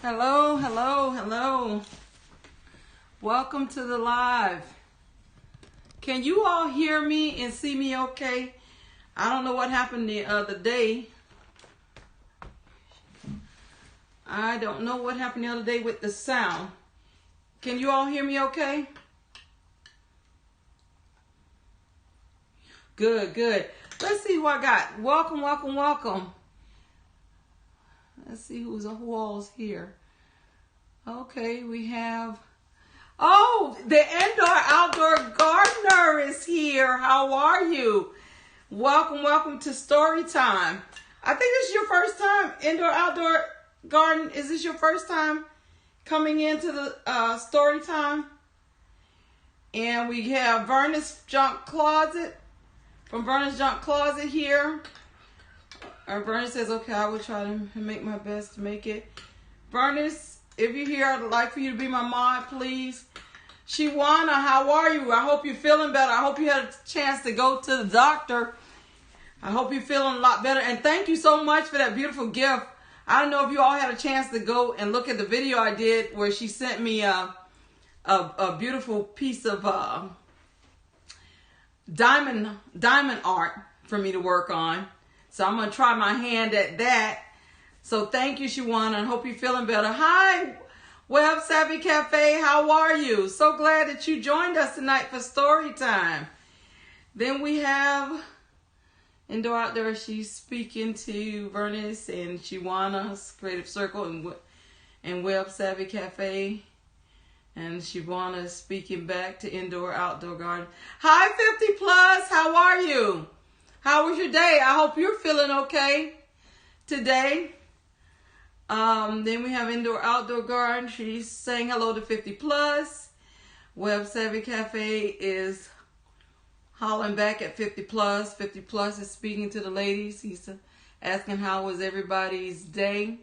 Hello, hello, hello. Welcome to the live. Can you all hear me and see me okay? I don't know what happened the other day. I don't know what happened the other day with the sound. Can you all hear me okay? Good, good. Let's see who I got. Welcome, welcome, welcome. Let's see who all's here. Okay, we have... Oh, the indoor outdoor gardener is here. How are you? Welcome, welcome to story time. I think this is your first time indoor outdoor garden. Is this your first time coming into the story time? And we have Verna's Junk Closet from Verna's Junk Closet here. Verna says, okay, I will try to make my best to make it. Verna's, if you're here, I'd like for you to be my mod, please. Shawana, how are you? I hope you're feeling better. I hope you had a chance to go to the doctor. I hope you're feeling a lot better. And thank you so much for that beautiful gift. I don't know if you all had a chance to go and look at the video I did where she sent me a beautiful piece of diamond art for me to work on. So I'm going to try my hand at that. So thank you, Shawana. I hope you're feeling better. Hi, Web Savvy Cafe. How are you? So glad that you joined us tonight for story time. Then we have Indoor Outdoor. She's speaking to Vernice and Shawana, Creative Circle and Web Savvy Cafe. And Shawana is speaking back to Indoor Outdoor Garden. Hi, 50 Plus. How are you? How was your day? I hope you're feeling okay today. Then we have Indoor Outdoor Garden. She's saying hello to 50 Plus. Web Savvy Cafe is hollering back at 50 Plus. 50 Plus is speaking to the ladies. He's asking how was everybody's day.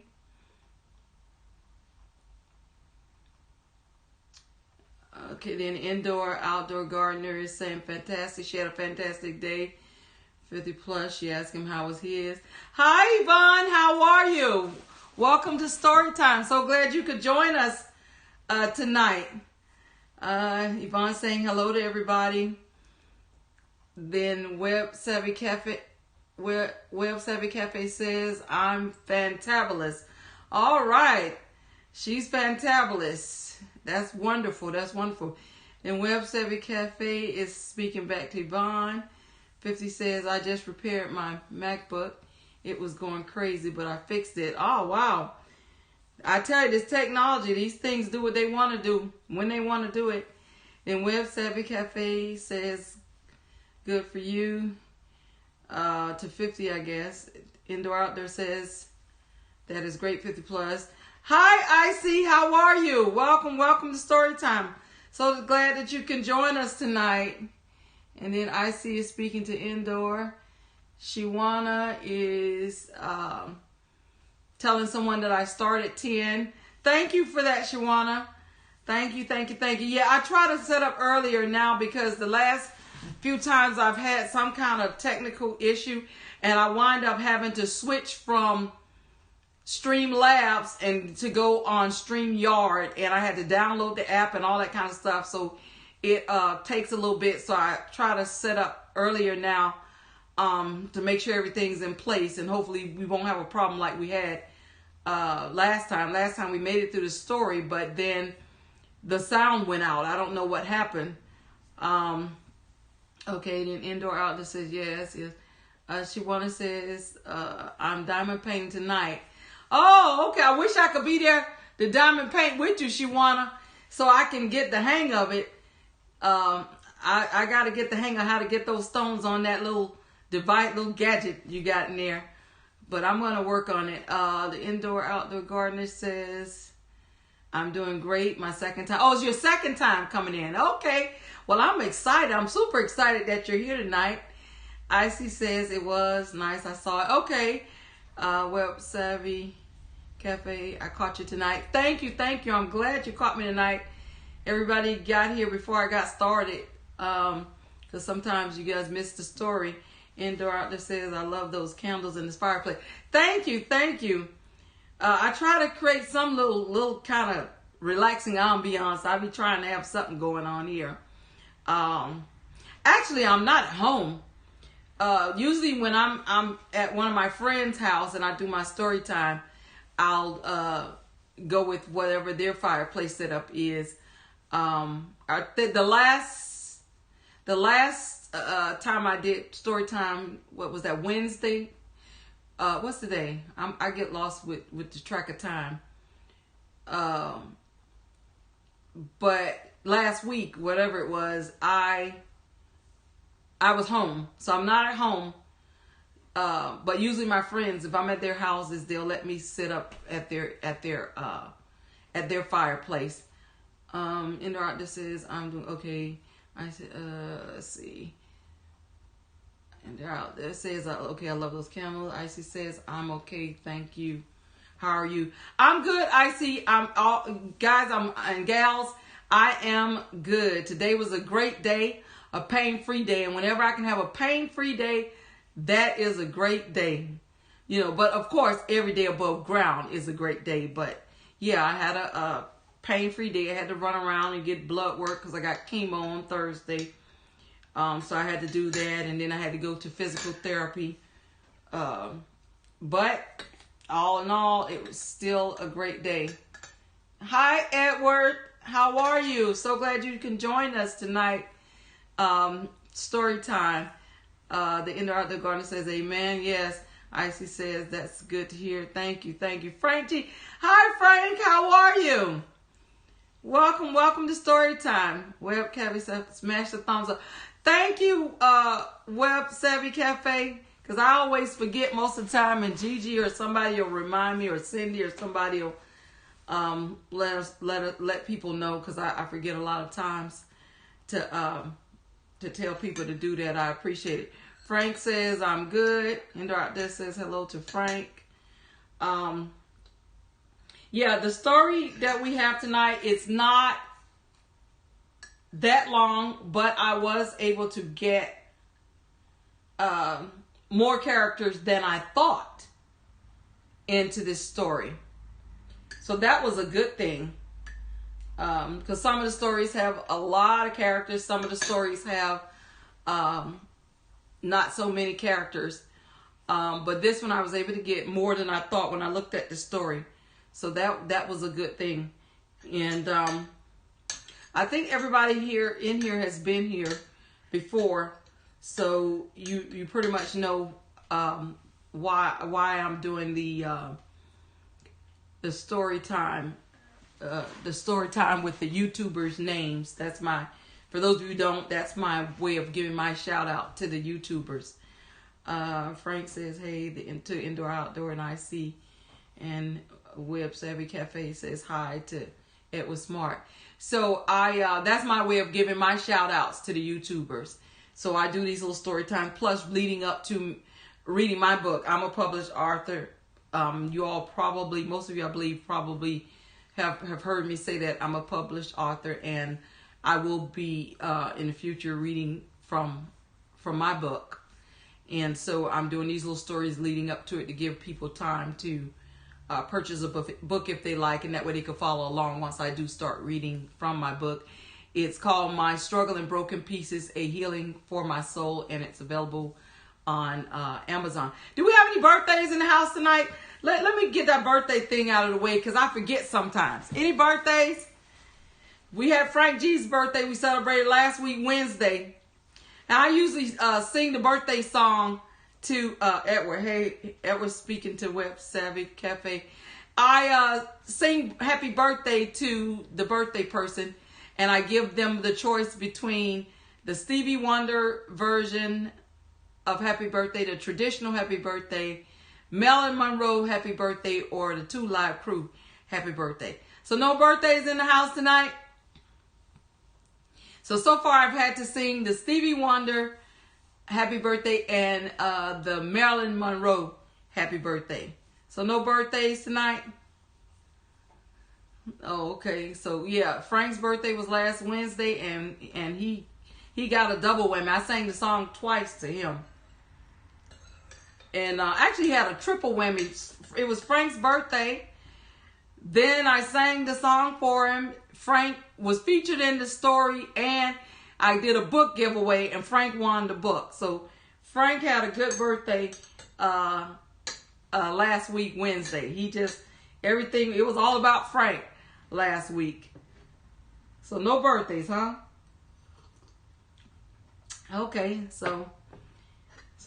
Okay, then Indoor Outdoor Gardener is saying fantastic. She had a fantastic day. 50 Plus, she asked him how was his. Hi, Yvonne. How are you? Welcome to Story Time. So glad you could join us tonight. Yvonne saying hello to everybody. Then Web Savvy Cafe says, I'm fantabulous. All right. She's fantabulous. That's wonderful. That's wonderful. Then Web Savvy Cafe is speaking back to Yvonne. 50 says, I just repaired my MacBook. It was going crazy, but I fixed it. Oh, wow. I tell you, this technology, these things do what they want to do when they want to do it. Then Web Savvy Cafe says, good for you. To 50, I guess. Indoor Outdoor says, that is great, 50 Plus. Hi, Icy. How are you? Welcome, welcome to Story Time. So glad that you can join us tonight. And then Icy is speaking to Indoor. Shawana is telling someone that I start at 10. Thank you for that, Shawana. Thank you, thank you, thank you. Yeah, I try to set up earlier now because the last few times I've had some kind of technical issue and I wind up having to switch from Streamlabs and to go on StreamYard, and I had to download the app and all that kind of stuff. So it takes a little bit. So I try to set up earlier now to make sure everything's in place, and hopefully we won't have a problem like we had last time. Last time we made it through the story, but then the sound went out. I don't know what happened. Okay, then Indoor Outdoor says yes. Shawana says, I'm diamond painting tonight. Oh, okay. I wish I could be there to diamond paint with you, Shawana, so I can get the hang of it. I got to get the hang of how to get those stones on that little device, little gadget you got in there. But I'm going to work on it. The Indoor Outdoor Gardener says, I'm doing great. My second time. Oh, it's your second time coming in. Okay. Well, I'm excited. I'm super excited that you're here tonight. Icy says it was nice. I saw it. Okay. Web Savvy Cafe, I caught you tonight. Thank you, thank you. I'm glad you caught me tonight. Everybody got here before I got started, because sometimes you guys miss the story. Indoor Outdoor says, I love those candles in this fireplace. Thank you, thank you. I try to create some little kind of relaxing ambiance. I be trying to have something going on here. Actually, I'm not at home. Usually when I'm at one of my friends' house and I do my story time, I'll go with whatever their fireplace setup is. The last time I did story time, what was that, Wednesday? What's the day? I get lost with the track of time. But last week, whatever it was, I was home, so I'm not at home. But usually my friends, if I'm at their houses, they'll let me sit up at their fireplace. In the art, this says I'm doing okay. I said, let's see. And they're out there. It says, okay, I love those camels. Icy says, I'm okay, thank you. How are you? I'm good, Icy. Guys and gals, I am good. Today was a great day, a pain-free day. And whenever I can have a pain-free day, that is a great day. You know, but of course, every day above ground is a great day. But yeah, I had a pain-free day. I had to run around and get blood work because I got chemo on Thursday. So I had to do that, and then I had to go to physical therapy. But all in all, it was still a great day. Hi, Edward. How are you? So glad you can join us tonight. Story time. The Inner Art the Garden says, amen. Yes. Icy says, that's good to hear. Thank you. Thank you. Frank G. Hi, Frank. How are you? Welcome to Story Time. Web Cafe says, smash the thumbs up. Thank you, Web Savvy Cafe, because I always forget most of the time, and Gigi or somebody will remind me, or Cindy or somebody will let people know, because I forget a lot of times to tell people to do that. I appreciate it. Frank says I'm good. Ender out there says hello to Frank. Yeah, the story that we have tonight, it's not that long, but I was able to get more characters than I thought into this story. So that was a good thing. Because some of the stories have a lot of characters. Some of the stories have not so many characters. But this one I was able to get more than I thought when I looked at the story. So that was a good thing. And I think everybody in here has been here before, so you pretty much know why I'm doing the story time, with the YouTubers' names. That's for those of you who don't, that's my way of giving my shout out to the YouTubers. Frank says, hey, to Indoor Outdoor, and I see, and Web Savvy Cafe says hi to Edward Smart. So that's my way of giving my shout outs to the YouTubers. So I do these little story time, plus leading up to reading my book. I'm a published author. You all probably, most of you I believe probably have heard me say that I'm a published author, and I will be in the future reading from my book. And so I'm doing these little stories leading up to it to give people time to purchase a book if they like, and that way they can follow along once I do start reading from my book. It's called My Struggle in Broken Pieces, A Healing for My Soul, and it's available on Amazon. Do we have any birthdays in the house tonight? Let me get that birthday thing out of the way, because I forget sometimes. Any birthdays? We had Frank G's birthday. We celebrated last week, Wednesday. And I usually sing the birthday song to Edward. Hey, Edward's speaking to Web Savvy Cafe. I sing happy birthday to the birthday person, and I give them the choice between the Stevie Wonder version of happy birthday, the traditional happy birthday, Marilyn Monroe happy birthday, or the 2 Live Crew happy birthday. So no birthdays in the house tonight. So far I've had to sing the Stevie Wonder happy birthday and the Marilyn Monroe happy birthday. So no birthdays tonight. Oh, okay. So yeah, Frank's birthday was last Wednesday, and he got a double whammy. I sang the song twice to him, and actually had a triple whammy. It was Frank's birthday, Then I sang the song for him. Frank was featured in the story, and I did a book giveaway, and Frank won the book. So Frank had a good birthday last week, Wednesday. He just, everything, it was all about Frank last week. So no birthdays, huh? Okay, so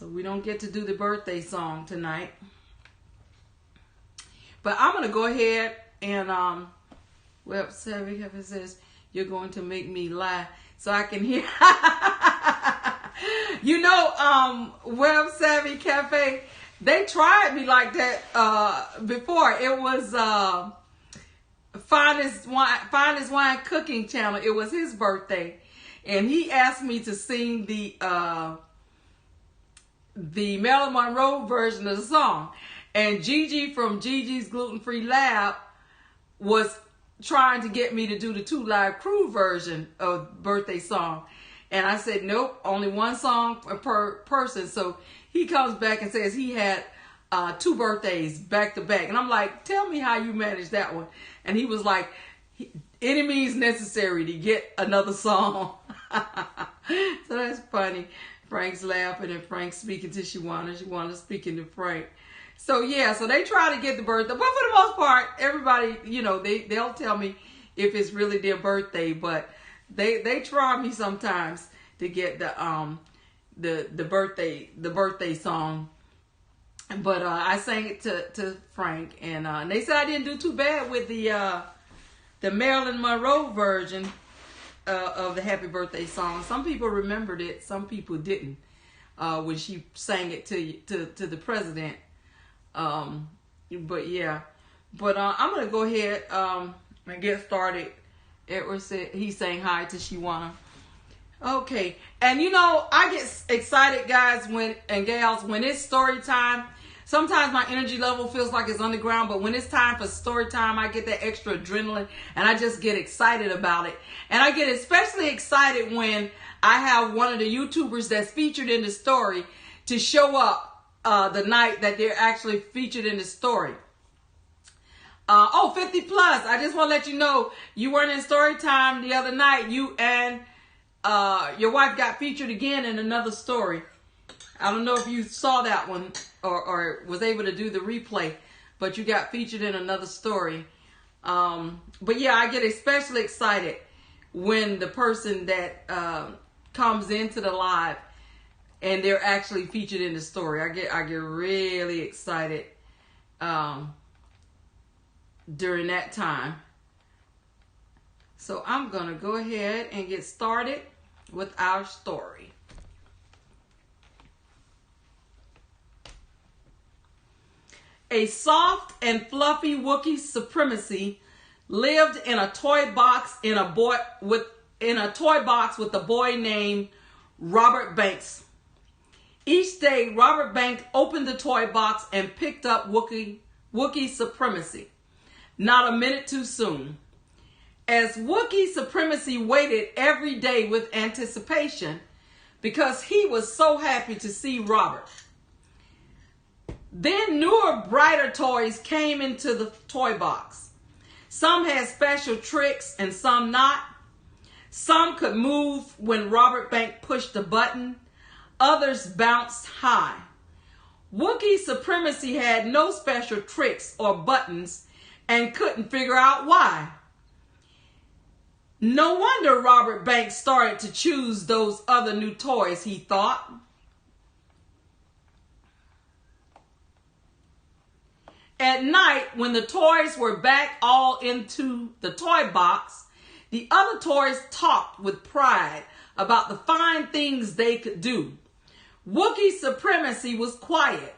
we don't get to do the birthday song tonight. But I'm going to go ahead and, well, Savvy Cafe says, you're going to make me lie so I can hear. You know, Web Savvy Cafe, they tried me like that before. It was Finest Wine Cooking Channel. It was his birthday, and he asked me to sing the Marilyn Monroe version of the song. And Gigi from Gigi's Gluten Free Lab was trying to get me to do the 2 Live Crew version of birthday song. And I said, nope, only one song per person. So he comes back and says he had 2 birthdays back to back. And I'm like, tell me how you managed that one. And he was like, any means necessary to get another song. So that's funny. Frank's laughing and Frank's speaking to Shawana. Shawana speaking to Frank. So yeah, so they try to get the birthday, but for the most part, everybody, you know, they'll tell me if it's really their birthday, but they try me sometimes to get the birthday song. But I sang it to Frank, and they said I didn't do too bad with the Marilyn Monroe version of the Happy Birthday song. Some people remembered it, some people didn't. When she sang it to the president. But yeah, but I'm gonna go ahead and get started. Edward said he's saying hi to Shawana. Okay, and you know, I get excited, guys, and gals, when it's story time. Sometimes my energy level feels like it's underground, but when it's time for story time, I get that extra adrenaline, and I just get excited about it. And I get especially excited when I have one of the YouTubers that's featured in the story to show up the night that they're actually featured in the story. 50 plus. I just want to let you know, you weren't in story time the other night. You and your wife got featured again in another story. I don't know if you saw that one or was able to do the replay, but you got featured in another story. But yeah, I get especially excited when the person that comes into the live and they're actually featured in the story. I get really excited during that time. So I'm gonna go ahead and get started with our story. A soft and fluffy Wookie Supremacy lived in a toy box with a boy named Robert Banks. Each day, Robert Banks opened the toy box and picked up Wookie Supremacy. Not a minute too soon. As Wookie Supremacy waited every day with anticipation because he was so happy to see Robert. Then newer, brighter toys came into the toy box. Some had special tricks and some not. Some could move when Robert Banks pushed a button. Others bounced high. Wookie Supremacy had no special tricks or buttons and couldn't figure out why. No wonder Robert Banks started to choose those other new toys, he thought. At night, when the toys were back all into the toy box, the other toys talked with pride about the fine things they could do. Wookie Supremacy was quiet.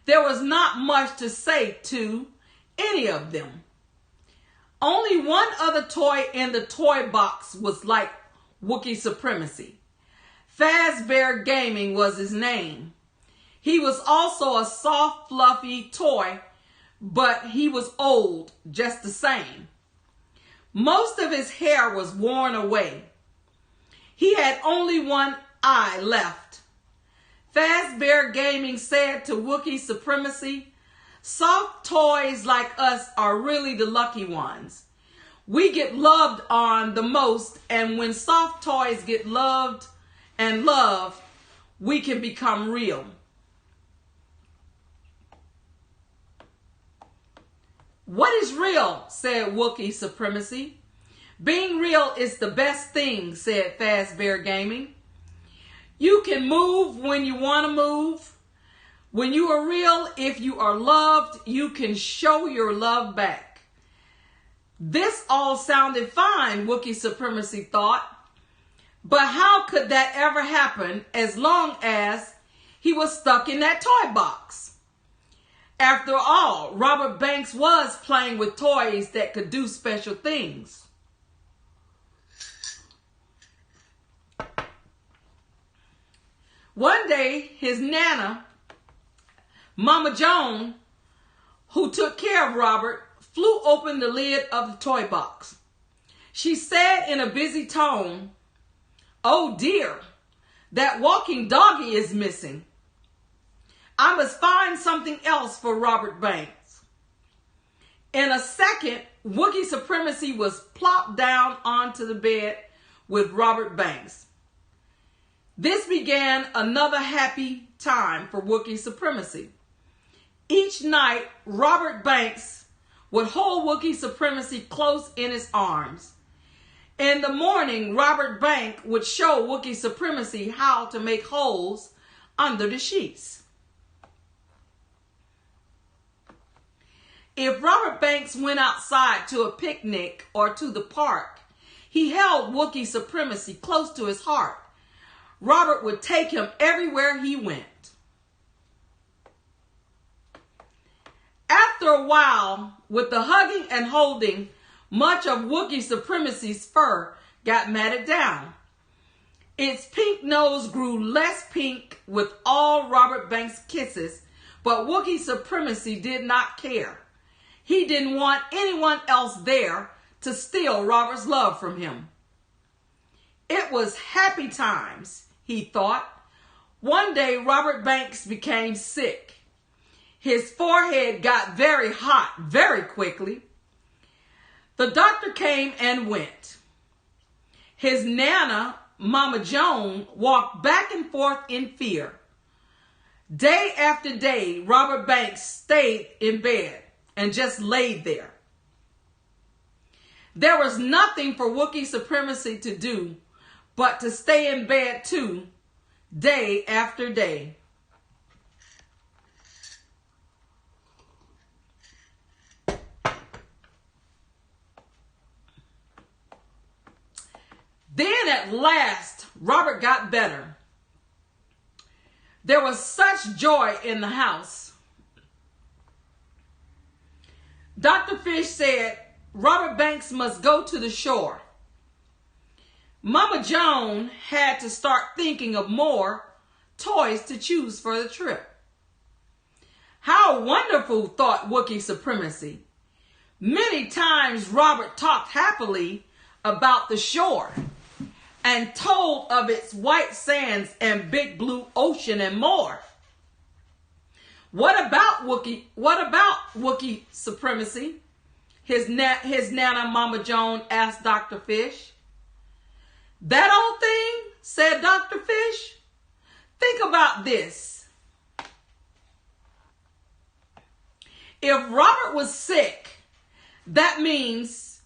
There was not much to say to any of them. Only one other toy in the toy box was like Wookie Supremacy. Fazbear Gaming was his name. He was also a soft, fluffy toy, but he was old just the same. Most of his hair was worn away. He had only one eye left. Fazbear Gaming said to Wookie Supremacy, Soft toys like us are really the lucky ones. We get loved on the most, and when soft toys get loved and loved, we can become real. What is real? Said Wookie Supremacy. Being real is the best thing, said Fazbear Gaming. You can move when you want to move. When you are real, if you are loved, you can show your love back. This all sounded fine, Wookie Supremacy thought. But how could that ever happen as long as he was stuck in that toy box? After all, Robert Banks was playing with toys that could do special things. One day, his Nana, Mama Joan, who took care of Robert, flew open the lid of the toy box. She said in a busy tone, "Oh dear, that walking doggy is missing. I must find something else for Robert Banks." In a second, Wookie Supremacy was plopped down onto the bed with Robert Banks. This began another happy time for Wookie Supremacy. Each night, Robert Banks would hold Wookie Supremacy close in his arms. In the morning, Robert Banks would show Wookie Supremacy how to make holes under the sheets. If Robert Banks went outside to a picnic or to the park, he held Wookie Supremacy close to his heart. Robert would take him everywhere he went. After a while, with the hugging and holding, much of Wookie Supremacy's fur got matted down. Its pink nose grew less pink with all Robert Banks' kisses, but Wookie Supremacy did not care. He didn't want anyone else there to steal Robert's love from him. It was happy times, he thought. One day, Robert Banks became sick. His forehead got very hot very quickly. The doctor came and went. His Nana, Mama Joan, walked back and forth in fear. Day after day, Robert Banks stayed in bed and just laid there. There was nothing for Wookie Supremacy to do but to stay in bed too, day after day. Then at last, Robert got better. There was such joy in the house. Dr. Fish said Robert Banks must go to the shore. Mama Joan had to start thinking of more toys to choose for the trip. How wonderful, thought Wookie Supremacy. Many times Robert talked happily about the shore and told of its white sands and big blue ocean and more. What about Wookie Supremacy? His Nana Mama Joan asked Dr. Fish. That old thing, said Dr. Fish. Think about this. If Robert was sick, that means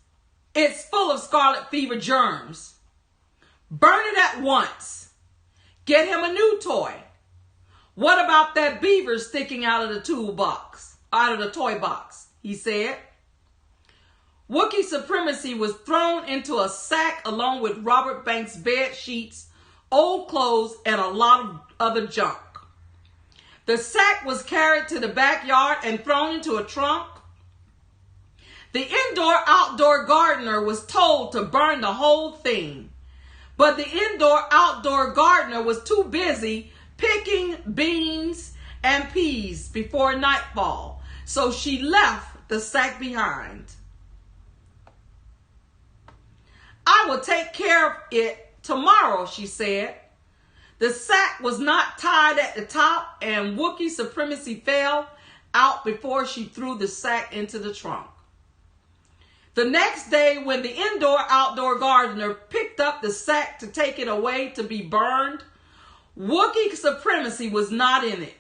it's full of scarlet fever germs. Burn it at once. Get him a new toy. What about that beaver sticking out of the toy box? He said. Wookie Supremacy was thrown into a sack along with Robert Banks' bed sheets, old clothes, and a lot of other junk. The sack was carried to the backyard and thrown into a trunk. The indoor-outdoor gardener was told to burn the whole thing, but the indoor-outdoor gardener was too busy picking beans and peas before nightfall, so she left the sack behind. I will take care of it tomorrow, she said. The sack was not tied at the top, and Wookie Supremacy fell out before she threw the sack into the trunk. The next day, when the indoor-outdoor gardener picked up the sack to take it away to be burned, Wookie Supremacy was not in it.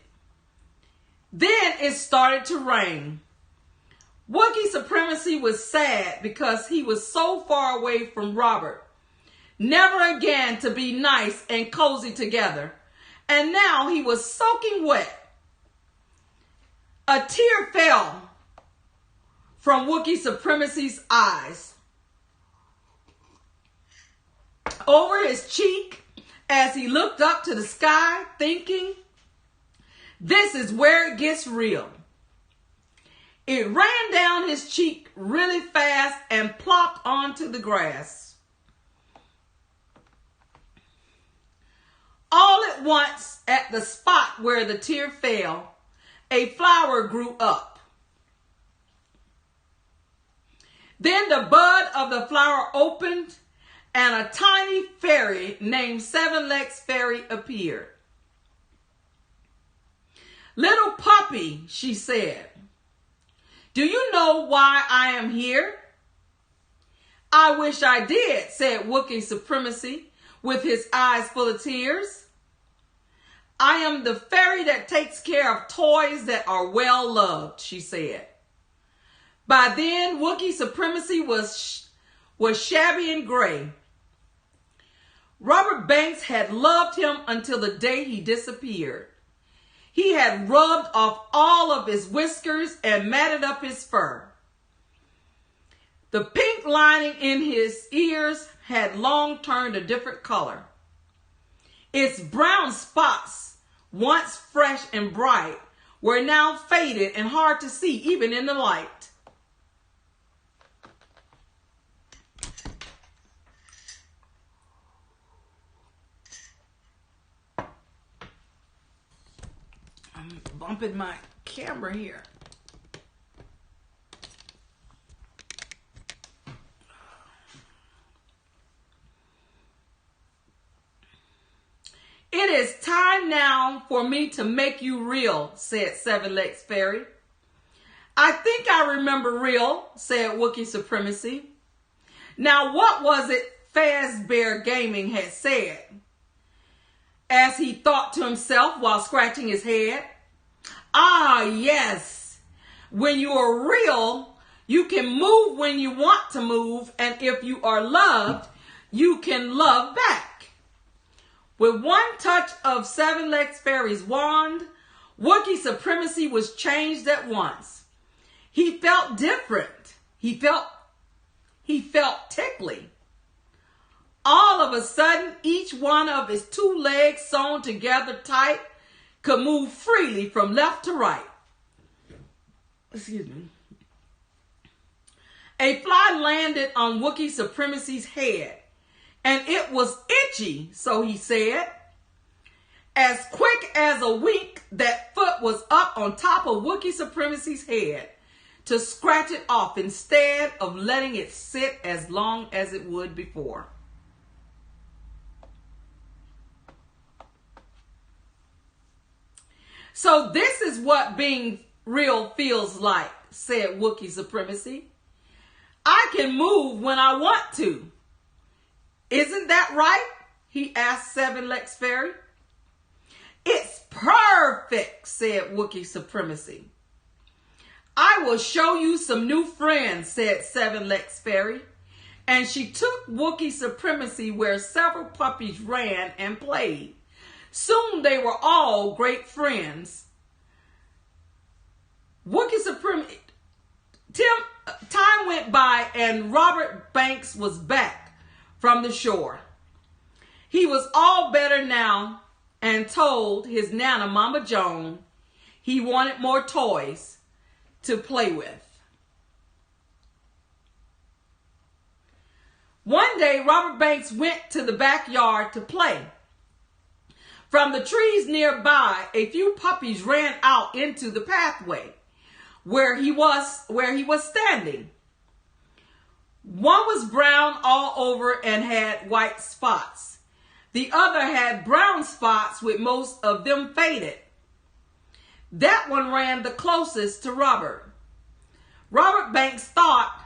Then it started to rain. Wookie Supremacy was sad because he was so far away from Robert, never again to be nice and cozy together, and now he was soaking wet. A tear fell from Wookie Supremacy's eyes over his cheek as he looked up to the sky, thinking, this is where it gets real. It ran down his cheek really fast and plopped onto the grass. All at once, at the spot where the tear fell, a flower grew up. Then the bud of the flower opened, and a tiny fairy named Seven-Legs Fairy appeared. Little puppy, she said, do you know why I am here? I wish I did, said Wookie Supremacy with his eyes full of tears. I am the fairy that takes care of toys that are well loved, she said. By then, Wookie Supremacy was shabby and gray. Robert Banks had loved him until the day he disappeared. He had rubbed off all of his whiskers and matted up his fur. The pink lining in his ears had long turned a different color. Its brown spots, once fresh and bright, were now faded and hard to see even in the light. I'm bumping my camera here. It is time now for me to make you real, said Seven-Legs Fairy. I think I remember real, said Wookie Supremacy. Now what was it Fazbear Gaming had said? As he thought to himself while scratching his head. Ah, yes. When you are real, you can move when you want to move, and if you are loved, you can love back. With one touch of Seven-Legs Fairy's wand, Wookie Supremacy was changed at once. He felt different. He felt tickly. All of a sudden, each one of his two legs sewn together tight could move freely from left to right. Excuse me. A fly landed on Wookie Supremacy's head, and it was itchy, so he said. As quick as a wink, that foot was up on top of Wookie Supremacy's head to scratch it off instead of letting it sit as long as it would before. So this is what being real feels like, said Wookie Supremacy. I can move when I want to. Isn't that right? He asked Seven-Legs Fairy. It's perfect, said Wookie Supremacy. I will show you some new friends, said Seven-Legs Fairy. And she took Wookie Supremacy where several puppies ran and played. Soon they were all great friends. Wookie Supremacy. Time went by and Robert Banks was back from the shore. He was all better now and told his Nana, Mama Joan, he wanted more toys to play with. One day, Robert Banks went to the backyard to play. From the trees nearby, a few puppies ran out into the pathway where he was standing. One was brown all over and had white spots. The other had brown spots with most of them faded. That one ran the closest to Robert. Robert Banks thought,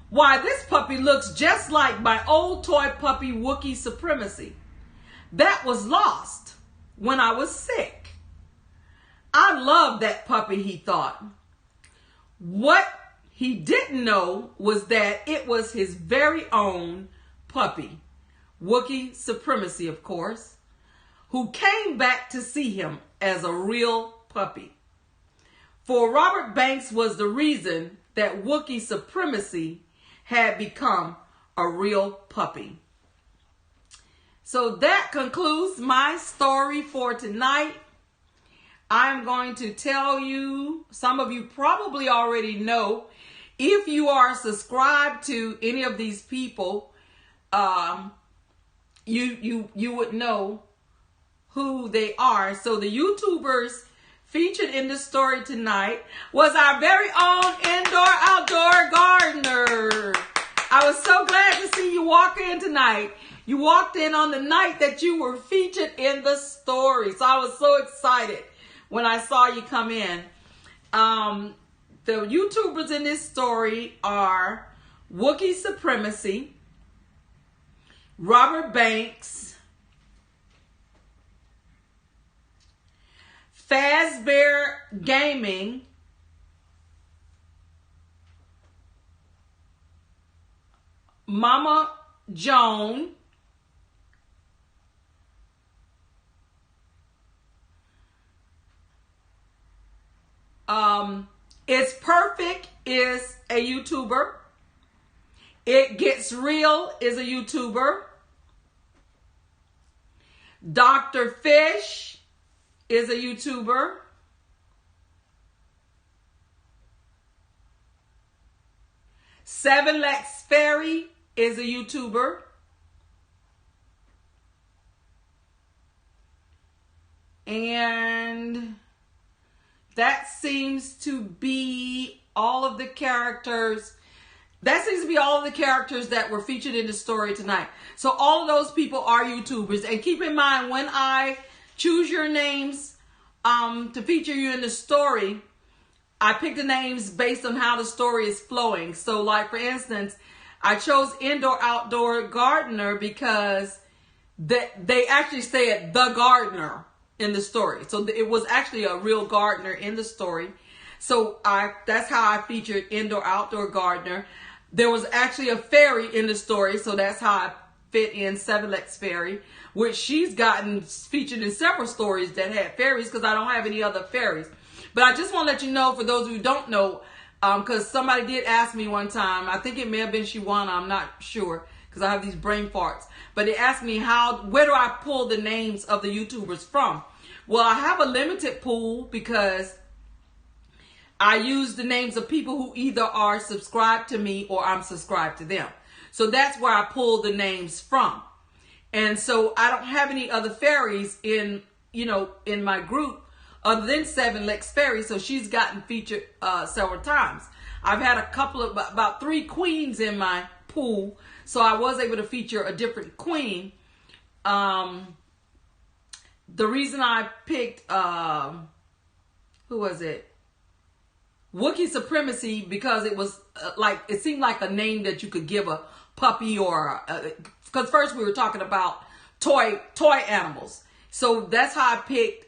why, this puppy looks just like my old toy puppy Wookie Supremacy. That was lost when I was sick. I love that puppy, he thought. What he didn't know was that it was his very own puppy, Wookie Supremacy, of course, who came back to see him as a real puppy. For Robert Banks was the reason that Wookie Supremacy had become a real puppy. So that concludes my story for tonight. I'm going to tell you, some of you probably already know, if you are subscribed to any of these people, you would know who they are. So the YouTubers featured in the story tonight was our very own indoor-outdoor gardener. I was so glad to see you walk in tonight. You walked in on the night that you were featured in the story. So I was so excited when I saw you come in. The YouTubers in this story are Wookie Supremacy, Robert Banks, Fazbear Gaming, Mama Joan, sPurrfect is a YouTuber. It Gets Real is a YouTuber. Dr. Fish is a YouTuber. Seven Lex Fairy is a YouTuber. And that seems to be all of the characters. That seems to be all of the characters that were featured in the story tonight. So all of those people are YouTubers. And keep in mind, when I choose your names to feature you in the story, I pick the names based on how the story is flowing. So like, for instance, I chose indoor-outdoor gardener because they actually said the gardener in the story. So it was actually a real gardener in the story. So that's how I featured indoor-outdoor gardener. There was actually a fairy in the story, so that's how I fit in Seven Lex Fairy, which she's gotten featured in several stories that had fairies because I don't have any other fairies. But I just want to let you know, for those who don't know, because somebody did ask me one time, I think it may have been Shiwana, I'm not sure, because I have these brain farts. But they asked me where do I pull the names of the YouTubers from? Well, I have a limited pool because I use the names of people who either are subscribed to me or I'm subscribed to them. So that's where I pull the names from. And so I don't have any other fairies in my group other than Seven Lex Fairy. So she's gotten featured several times. I've had about 3 queens in my pool. So I was able to feature a different queen. The reason I picked, who was it? Wookie Supremacy, because it was it seemed like a name that you could give a puppy, or because first we were talking about toy animals. So that's how I picked,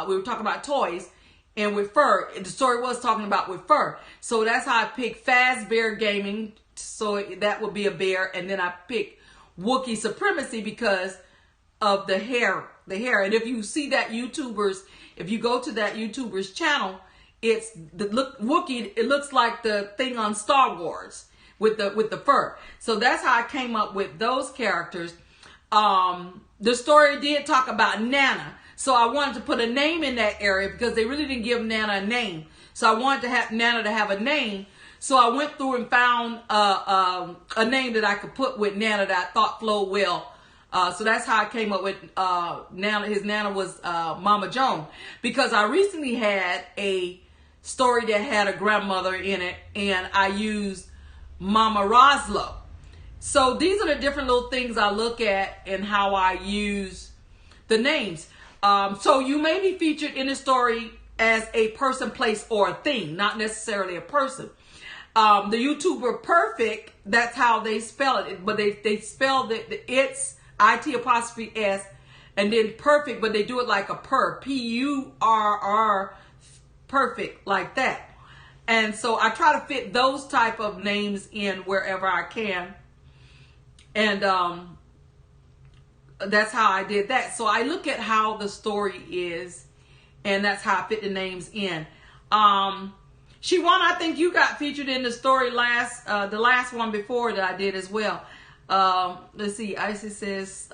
we were talking about toys and with fur. The story was talking about with fur. So that's how I picked Fazbear Gaming. So that would be a bear. And then I picked Wookie Supremacy because of the hair. And if you see that if you go to that YouTuber's channel, it's Wookie. It looks like the thing on Star Wars with the fur. So that's how I came up with those characters. The story did talk about Nana, so I wanted to put a name in that area because they really didn't give Nana a name. So I wanted to have Nana to have a name. So I went through and found a name that I could put with Nana that I thought flowed well. So that's how I came up with Nana. His Nana was Mama Joan, because I recently had a story that had a grandmother in it, and I used Mama Roslo. So these are the different little things I look at and how I use the names. So you may be featured in the story as a person, place, or a thing, not necessarily a person. The YouTuber Perfect, that's how they spell it, but they spell it's IT''S and then perfect, but they do it like a P-U-R-R, perfect, like that. And so I try to fit those type of names in wherever I can. And that's how I did that. So I look at how the story is, and that's how I fit the names in. Siobhan, I think you got featured in the story the last one before that I did as well. Let's see. Icy says,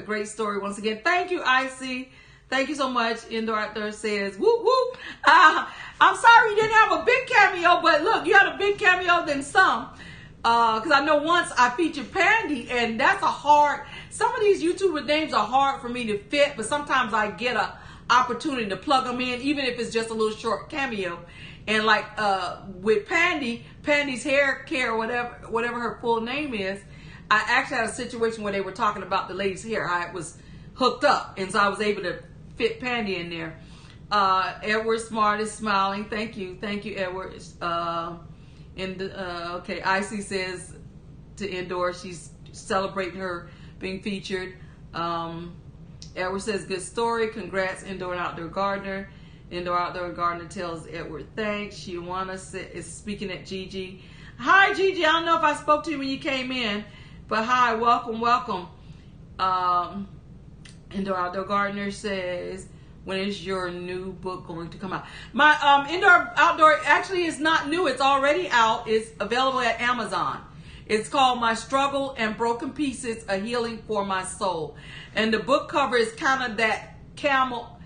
great story once again. Thank you, Icy. Thank you so much. Indoor Outdoor says, whoop, whoop. I'm sorry you didn't have a big cameo, but look, you had a big cameo than some. Because I know once I featured Pandy, and that's some of these YouTuber names are hard for me to fit, but sometimes I get a opportunity to plug them in, even if it's just a little short cameo. And like with Pandy's hair care, whatever her full name is, I actually had a situation where they were talking about the lady's hair, how it was hooked up, and so I was able to fit Pandy in there. Edward Smart is smiling. Thank you, Edward. Okay, Icy says to Indoor, she's celebrating her being featured. Edward says, good story. Congrats, Indoor and Outdoor Gardener. Indoor Outdoor Gardener tells Edward thanks. Shiwana is speaking at Gigi. Hi, Gigi. I don't know if I spoke to you when you came in, but hi, welcome. Indoor Outdoor Gardener says, when is your new book going to come out? My Indoor Outdoor actually is not new. It's already out. It's available at Amazon. It's called My Struggle and Broken Pieces, A Healing for My Soul. And the book cover is kind of that caramel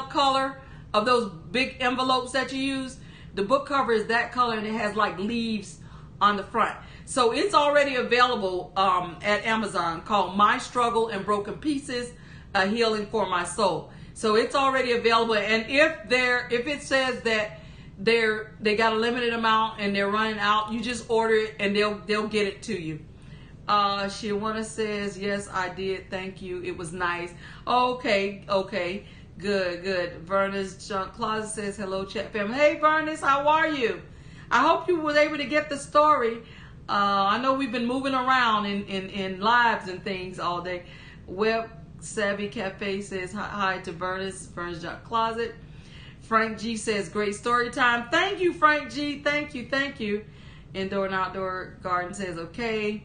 color of those big envelopes that you use. The book cover is that color, and it has like leaves on the front. So it's already available at Amazon, called My Struggle and Broken Pieces, A Healing for My Soul. So it's already available, and if it says that they got a limited amount and they're running out, you just order it and they'll get it to you. Shiwana says, yes, I did. Thank you. It was nice. Okay. Good. Verna's Junk Closet says, hello, chat family. Hey, Verna's, how are you? I hope you was able to get the story. I know we've been moving around in lives and things all day. Web Savvy Cafe says hi to Verna's Junk Closet. Frank G says, great story time. Thank you, Frank G. Thank you. Indoor and Outdoor Garden says, okay.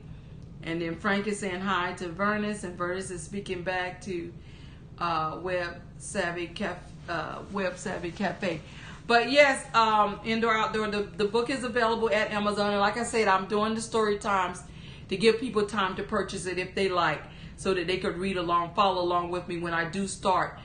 And then Frank is saying hi to Vernis, and Vernis is speaking back to Web Savvy Cafe. But yes, Indoor Outdoor, the book is available at Amazon. And like I said, I'm doing the story times to give people time to purchase it if they like, so that they could follow along with me when I do start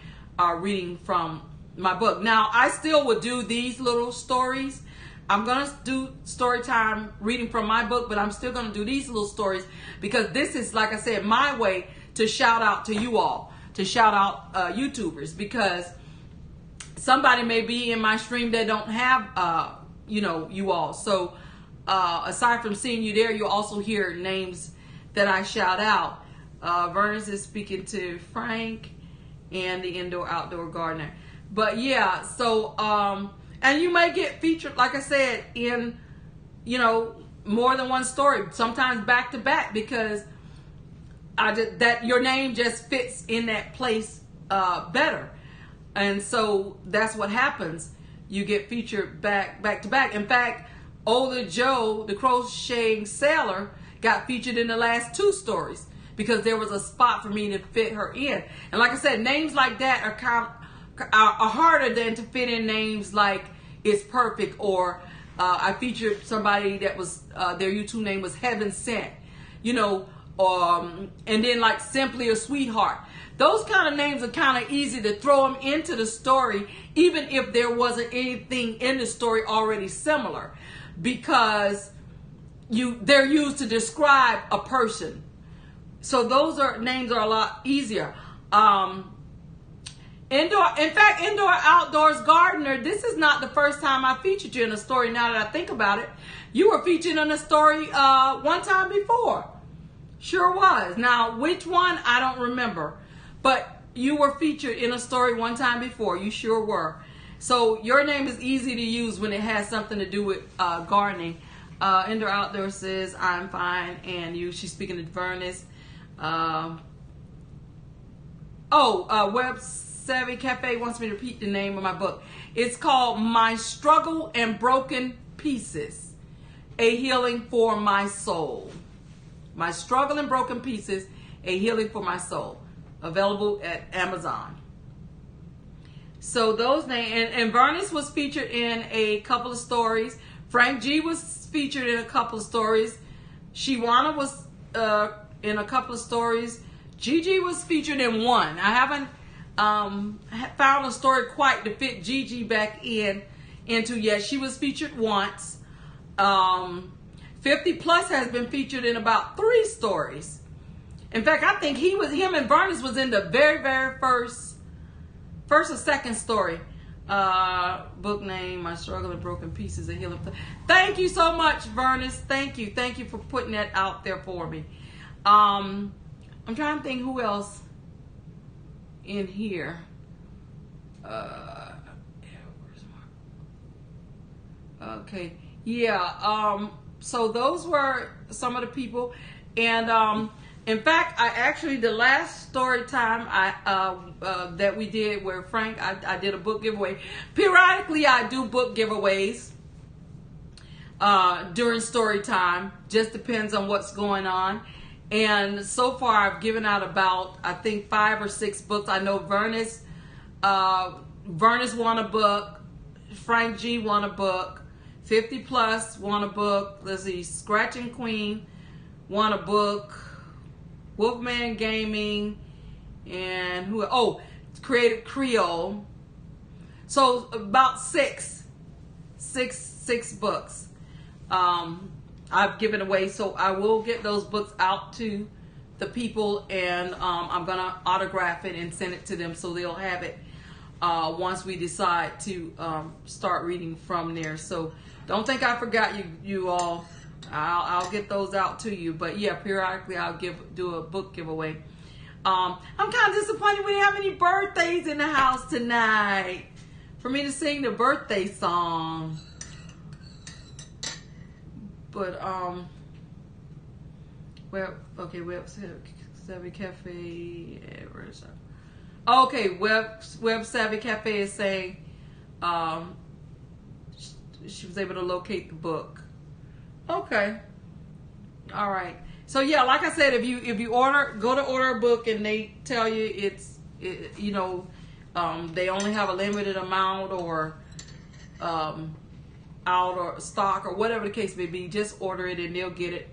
reading from my book. Now, I still would do these little stories. I'm going to do story time reading from my book, but I'm still going to do these little stories because this is, like I said, my way to shout out to you all, to shout out YouTubers, because somebody may be in my stream that don't have, you all. So aside from seeing you there, you'll also hear names that I shout out. Vernus is speaking to Frank and the Indoor Outdoor Gardener. But yeah, so, and you may get featured, like I said, in, more than one story, sometimes back to back, because that your name just fits in that place better. And so that's what happens. You get featured back to back. In fact, Older Joe, the crocheting sailor, got featured in the last 2 stories because there was a spot for me to fit her in. And like I said, names like that are harder than to fit in names like It's Perfect, or I featured somebody that was their YouTube name was Heaven Sent, and then like Simply a Sweetheart. Those kind of names are kind of easy to throw them into the story, even if there wasn't anything in the story already similar, because they're used to describe a person. So those names are a lot easier. Indoor Outdoors Gardener, this is not the first time I featured you in a story. Now that I think about it, you were featured in a story one time before. Sure was. Now, which one, I don't remember. But you were featured in a story one time before. You sure were. So your name is easy to use when it has something to do with gardening. Indoor Outdoor says, I'm fine, and you. She's speaking to Vernis. Web Savvy Cafe wants me to repeat the name of my book. It's called My Struggle and Broken Pieces, A Healing for My Soul. My Struggle and Broken Pieces, A Healing for My Soul. Available at Amazon. So those names, and Vernis was featured in a couple of stories. Frank G was featured in a couple of stories. Shiwana was in a couple of stories. Gigi was featured in one. I haven't found a story quite to fit Gigi back into yet. She was featured once. 50 Plus has been featured in about 3 stories. In fact, I think him and Vernis was in the very, very first or second story. Book name, My Struggle and Broken Pieces, A Healing. Thank you so much, Vernis. Thank you for putting that out there for me. I'm trying to think who else in here. Okay, yeah. So those were some of the people, and in fact, the last story time that we did where Frank, I did a book giveaway. Periodically, I do book giveaways during story time. Just depends on what's going on. And so far, I've given out about, I think, 5 or 6 books. I know Vernis won a book. Frank G won a book. 50 Plus won a book. Let's see, Scratching Queen won a book. Wolfman Gaming, and Creative Creole. So about six books I've given away. So I will get those books out to the people, and I'm gonna autograph it and send it to them so they'll have it once we decide to start reading from there. So don't think I forgot you all. I'll get those out to you, but yeah, periodically I'll do a book giveaway. I'm kind of disappointed we didn't have any birthdays in the house tonight for me to sing the birthday song. But Web Savvy Cafe. Okay, Web Savvy Cafe is saying she was able to locate the book. Okay. All right. So yeah, like I said, if you go to order a book and they tell you they only have a limited amount or out or stock or whatever the case may be, just order it and they'll get it.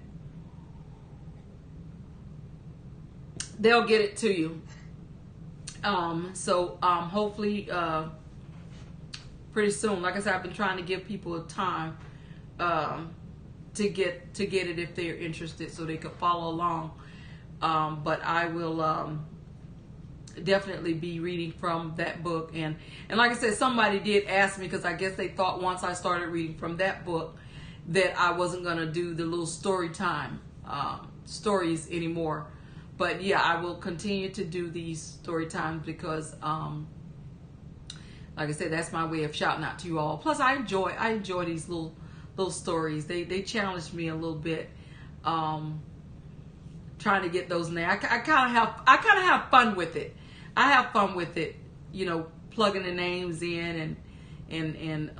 They'll get it to you. Hopefully pretty soon. Like I said, I've been trying to give people a time to get it if they're interested, so they could follow along. But I will definitely be reading from that book, and like I said, somebody did ask me, because I guess they thought once I started reading from that book that I wasn't gonna do the little story time stories anymore. But yeah, I will continue to do these story times because like I said, that's my way of shouting out to you all. Plus I enjoy these little stories. They challenge me a little bit, trying to get those names. I kind of have fun with it. I have fun with it, plugging the names in and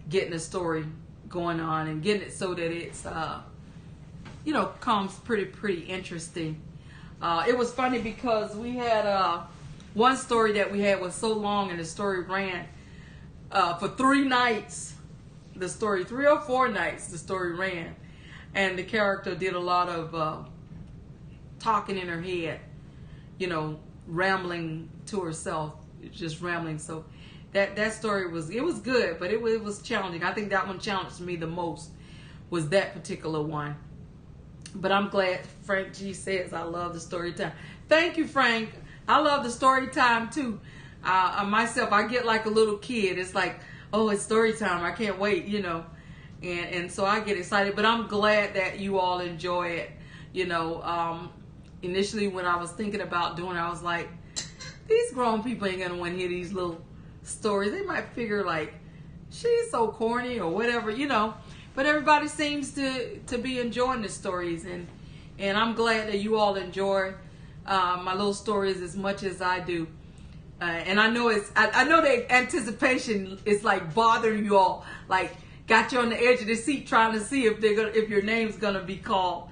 getting the story going on and getting it so that it's comes pretty interesting. It was funny because we had one story that we had was so long, and the story ran for 3 nights. The story 3 or 4 nights the story ran, and the character did a lot of talking in her head, rambling to herself, just rambling. So that story was good, but it was challenging. I think that one challenged me the most, was that particular one. But I'm glad Frank G says I love the story time. Thank you, Frank. I love the story time too. Myself, I get like a little kid. It's like, oh, it's story time. I can't wait, and so I get excited. But I'm glad that you all enjoy it. Initially when I was thinking about doing it, I was like, these grown people ain't gonna want to hear these little stories. They might figure like, she's so corny or whatever, you know. But everybody seems to be enjoying the stories, and I'm glad that you all enjoy my little stories as much as I do. And I know I know the anticipation is like bothering you all, like got you on the edge of the seat trying to see if your name's gonna be called.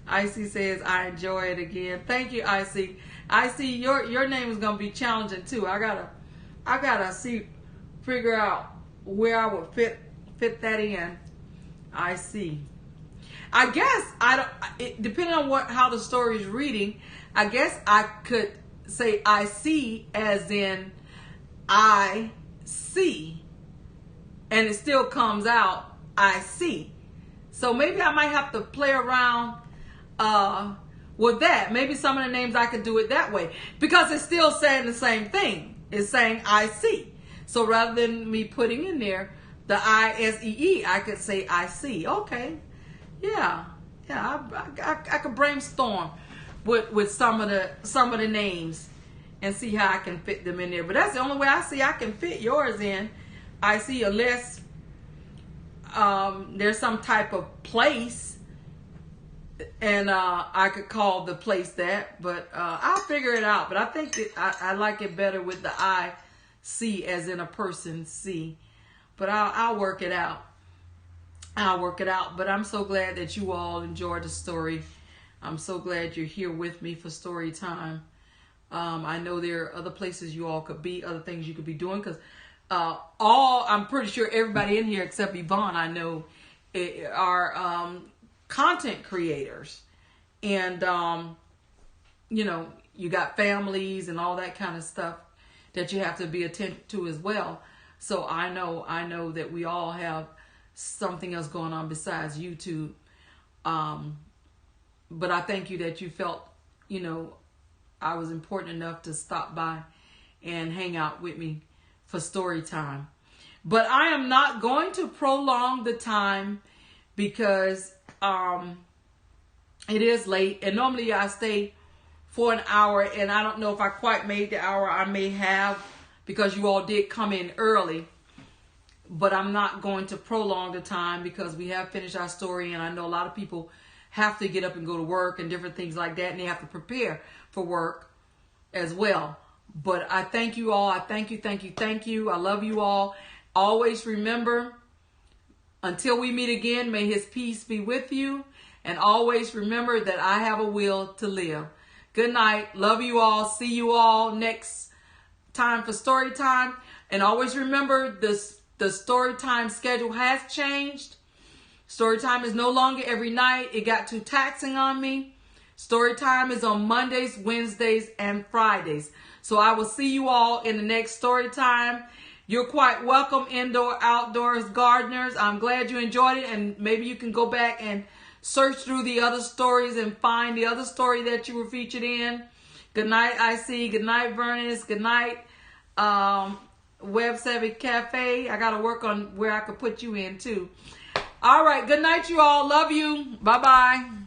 Icy says, I enjoy it again. Thank you, Icy. Icy, your name is gonna be challenging too. I gotta figure out where I would fit that in. I see. I guess depending on how the story is reading, I guess I could say I see as in I see, and it still comes out I see. So maybe I might have to play around with that. Maybe some of the names I could do it that way, because it's still saying the same thing. It's saying I see. So rather than me putting in there the I-S-E-E, I could say I see. Okay. Yeah. I could brainstorm with some of the names and see how I can fit them in there. But that's the only way I see I can fit yours in. I see, unless there's some type of place, and I could call the place that. But I'll figure it out. But I think that I like it better with the I see as in a person see. But I'll work it out. I'll work it out. But I'm so glad that you all enjoyed the story. I'm so glad you're here with me for story time. I know there are other places you all could be, other things you could be doing, because I'm pretty sure everybody in here except Yvonne, I know, are content creators. And, you know, you got families and all that kind of stuff that you have to be attentive to as well. So I know that we all have something else going on besides YouTube. But I thank you that you felt, you know, I was important enough to stop by and hang out with me for story time. But I am not going to prolong the time, because it is late, and normally I stay for an hour, and I don't know if I quite made the hour. I may have, because you all did come in early. But I'm not going to prolong the time, because we have finished our story, and I know a lot of people have to get up and go to work and different things like that, and they have to prepare for work as well. But I thank you all. I thank you. I love you all. Always remember, until we meet again, may his peace be with you. And always remember that I have a will to live. Good night. Love you all. See you all next time for story time. And always remember, the story time schedule has changed. Story time is no longer every night. It got too taxing on me. Story time is on Mondays, Wednesdays, and Fridays. So I will see you all in the next story time. You're quite welcome, indoor, outdoors, gardeners. I'm glad you enjoyed it, and maybe you can go back and search through the other stories and find the other story that you were featured in. Good night, IC. Good night, Vernus. Good night, Web Savvy Cafe. I got to work on where I could put you in too. All right. Good night, you all. Love you. Bye-bye.